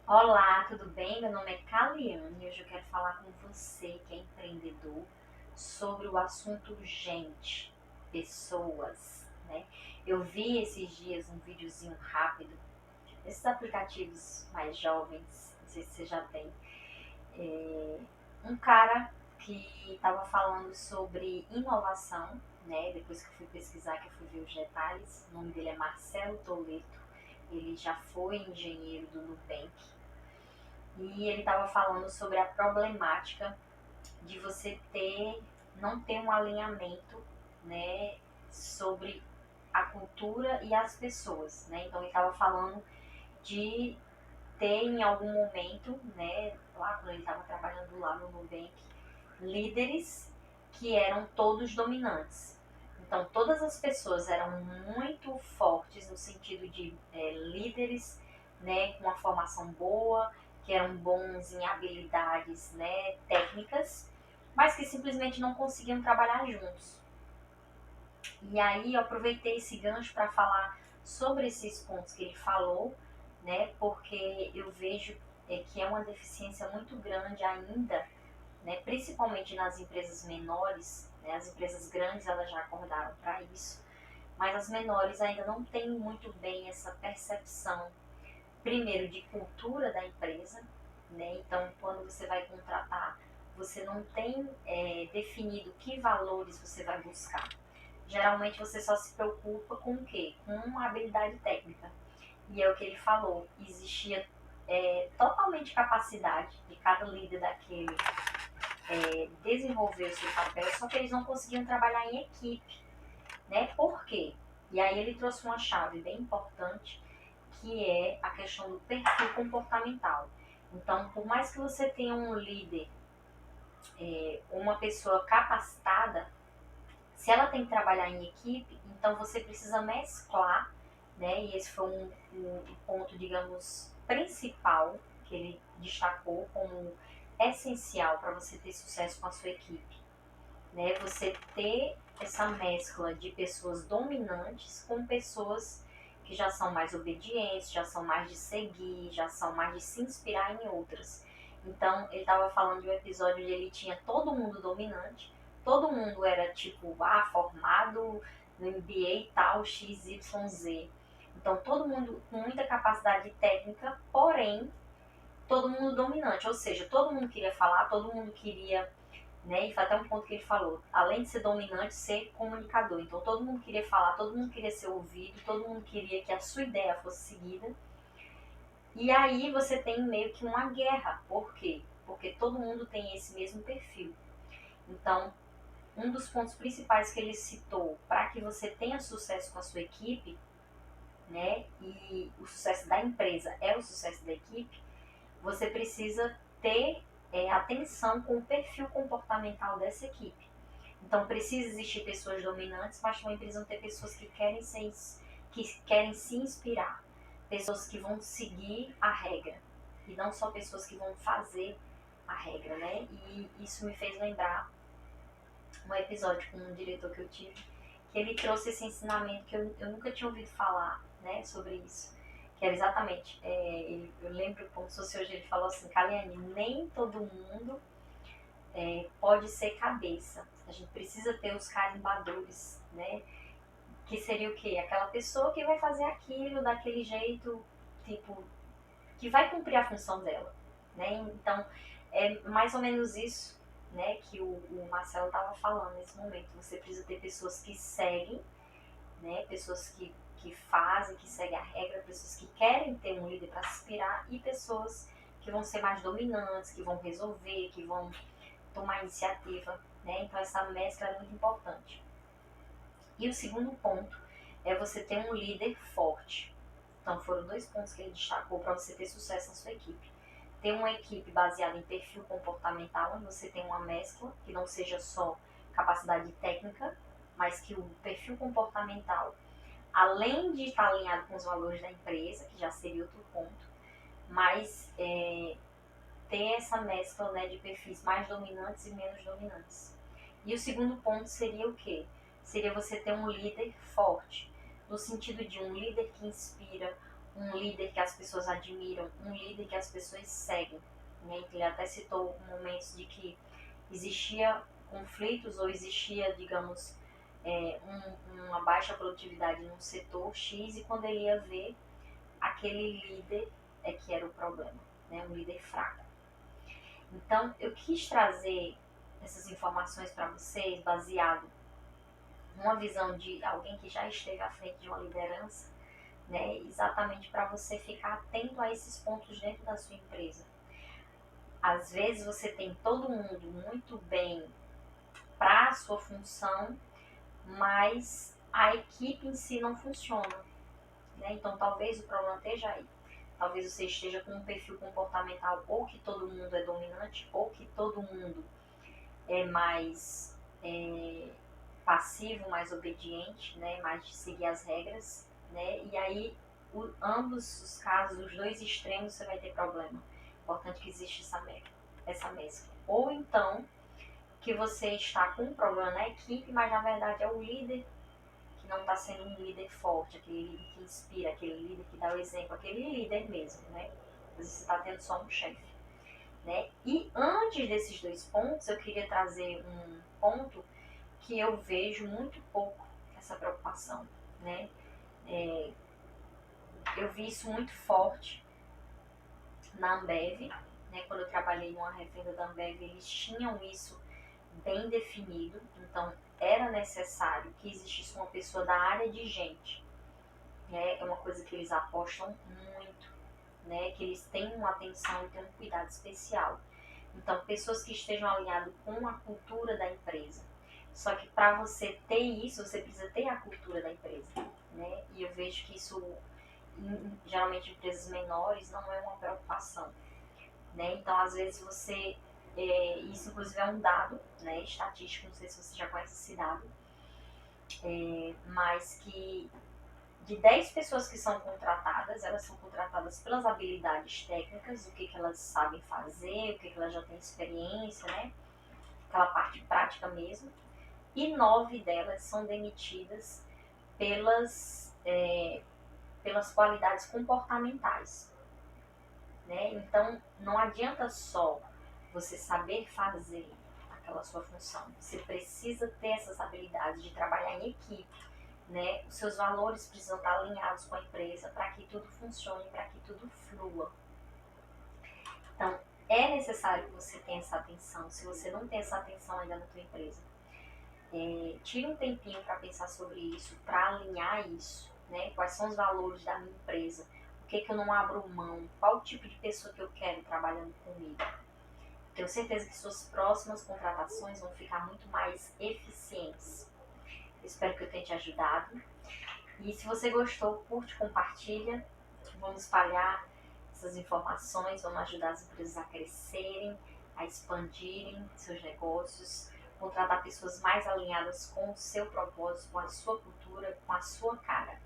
Olá, tudo bem? Meu nome é Kaliane e hoje eu quero falar com você que é empreendedor sobre o assunto gente, pessoas, né? Eu vi esses dias um videozinho rápido, esses aplicativos mais jovens, não sei se você já tem, um cara que estava falando sobre inovação, né? Depois que eu fui pesquisar, que eu fui ver os detalhes, o nome dele é Marcelo Toledo, ele já foi engenheiro do Nubank e ele estava falando sobre a problemática de você não ter um alinhamento, né, sobre a cultura e as pessoas, né? Então ele estava falando de ter em algum momento, né, lá quando ele estava trabalhando lá no Nubank, líderes que eram todos dominantes. Então todas as pessoas eram muito fortes no sentido de líderes, né, com uma formação boa, que eram bons em habilidades, né, técnicas, mas que simplesmente não conseguiam trabalhar juntos. E aí eu aproveitei esse gancho para falar sobre esses pontos que ele falou, né? Porque eu vejo que é uma deficiência muito grande ainda, né? Principalmente nas empresas menores, né? As empresas grandes elas já acordaram para isso, mas as menores ainda não têm muito bem essa percepção, primeiro de cultura da empresa, né? Então quando você vai contratar, você não tem definido que valores você vai buscar. Geralmente você só se preocupa com o quê? Com uma habilidade técnica. E é o que ele falou, existia totalmente capacidade de cada líder daquele desenvolver o seu papel, só que eles não conseguiam trabalhar em equipe, né? Por quê? E aí ele trouxe uma chave bem importante, que é a questão do perfil comportamental. Então, por mais que você tenha um líder, uma pessoa capacitada, se ela tem que trabalhar em equipe, então você precisa mesclar, né? E esse foi um ponto, digamos, principal que ele destacou como essencial para você ter sucesso com a sua equipe, né? Você ter essa mescla de pessoas dominantes com pessoas que já são mais obedientes, já são mais de seguir, já são mais de se inspirar em outras. Então, ele estava falando de um episódio onde ele tinha todo mundo dominante, todo mundo era tipo, formado no MBA e tal, XYZ. Então, todo mundo com muita capacidade técnica, porém, todo mundo dominante. Ou seja, todo mundo queria falar, todo mundo queria, né? E foi até um ponto que ele falou, além de ser dominante, ser comunicador. Então todo mundo queria falar, todo mundo queria ser ouvido, todo mundo queria que a sua ideia fosse seguida. E aí você tem meio que uma guerra. Por quê? Porque todo mundo tem esse mesmo perfil. Então, um dos pontos principais que ele citou para que você tenha sucesso com a sua equipe, né? E o sucesso da empresa é o sucesso da equipe, você precisa ter atenção com o perfil comportamental dessa equipe. Então precisa existir pessoas dominantes, mas também precisam ter pessoas que querem se inspirar, pessoas que vão seguir a regra e não só pessoas que vão fazer a regra, né? E isso me fez lembrar um episódio com um diretor que eu tive, que ele trouxe esse ensinamento que eu nunca tinha ouvido falar, né, sobre isso. Que era exatamente, eu lembro como se fosse hoje, ele falou assim, Kaliane, nem todo mundo pode ser cabeça. A gente precisa ter os carimbadores, né? Que seria o quê? Aquela pessoa que vai fazer aquilo daquele jeito, tipo, que vai cumprir a função dela, né? Então, é mais ou menos isso, né, que o Marcelo estava falando nesse momento. Você precisa ter pessoas que seguem, né? Pessoas que fazem, que seguem a regra, pessoas que querem ter um líder para se inspirar e pessoas que vão ser mais dominantes, que vão resolver, que vão tomar iniciativa, né? Então essa mescla é muito importante. E o segundo ponto é você ter um líder forte. Então foram dois pontos que ele destacou para você ter sucesso na sua equipe. Ter uma equipe baseada em perfil comportamental, onde você tem uma mescla, que não seja só capacidade técnica, mas que o perfil comportamental, além de estar alinhado com os valores da empresa, que já seria outro ponto, mas ter essa mescla, né, de perfis mais dominantes e menos dominantes. E o segundo ponto seria o quê? Seria você ter um líder forte, no sentido de um líder que inspira, um líder que as pessoas admiram, um líder que as pessoas seguem. Né? Ele até citou momentos de que existia conflitos ou existia, digamos, uma baixa produtividade num setor X, e quando ele ia ver, aquele líder é que era o problema, né? Um líder fraco. Então, eu quis trazer essas informações para vocês baseado numa visão de alguém que já esteve à frente de uma liderança, né? Exatamente para você ficar atento a esses pontos dentro da sua empresa. Às vezes você tem todo mundo muito bem para a sua função, mas a equipe em si não funciona, né? Então talvez o problema esteja aí. Talvez você esteja com um perfil comportamental ou que todo mundo é dominante, ou que todo mundo é mais passivo, mais obediente, né? Mais de seguir as regras, né? E aí, ambos os casos, os dois extremos, você vai ter problema. Importante que existe essa mescla. Ou então, que você está com um problema na equipe, mas na verdade é o líder que não está sendo um líder forte, aquele líder que inspira, aquele líder que dá o exemplo, aquele líder mesmo, né? Às vezes você está tendo só um chefe, né? E antes desses dois pontos, eu queria trazer um ponto que eu vejo muito pouco essa preocupação, né? Eu vi isso muito forte na Ambev, né? Quando eu trabalhei numa revenda da Ambev, eles tinham isso bem definido, então era necessário que existisse uma pessoa da área de gente, né? É uma coisa que eles apostam muito, né? Que eles têm uma atenção e têm um cuidado especial. Então, pessoas que estejam alinhadas com a cultura da empresa. Só que para você ter isso, você precisa ter a cultura da empresa, né? E eu vejo que isso, geralmente em empresas menores, não é uma preocupação, né? Então, às vezes você, isso inclusive é um dado, né, estatístico, não sei se você já conhece esse dado, mas que de 10 pessoas que são contratadas, elas são contratadas pelas habilidades técnicas, o que elas sabem fazer, o que elas já têm experiência, né? Aquela parte prática mesmo. E 9 delas são demitidas pelas qualidades comportamentais, né? Então, não adianta só você saber fazer aquela sua função. Você precisa ter essas habilidades de trabalhar em equipe, né? Os seus valores precisam estar alinhados com a empresa para que tudo funcione, para que tudo flua. Então, é necessário que você tenha essa atenção. Se você não tem essa atenção ainda na tua empresa, tire um tempinho para pensar sobre isso, para alinhar isso, né? Quais são os valores da minha empresa? O que eu não abro mão? Qual o tipo de pessoa que eu quero trabalhando comigo? Tenho certeza que suas próximas contratações vão ficar muito mais eficientes. Espero que eu tenha te ajudado. E se você gostou, curte, compartilha. Vamos espalhar essas informações, vamos ajudar as empresas a crescerem, a expandirem seus negócios, contratar pessoas mais alinhadas com o seu propósito, com a sua cultura, com a sua cara.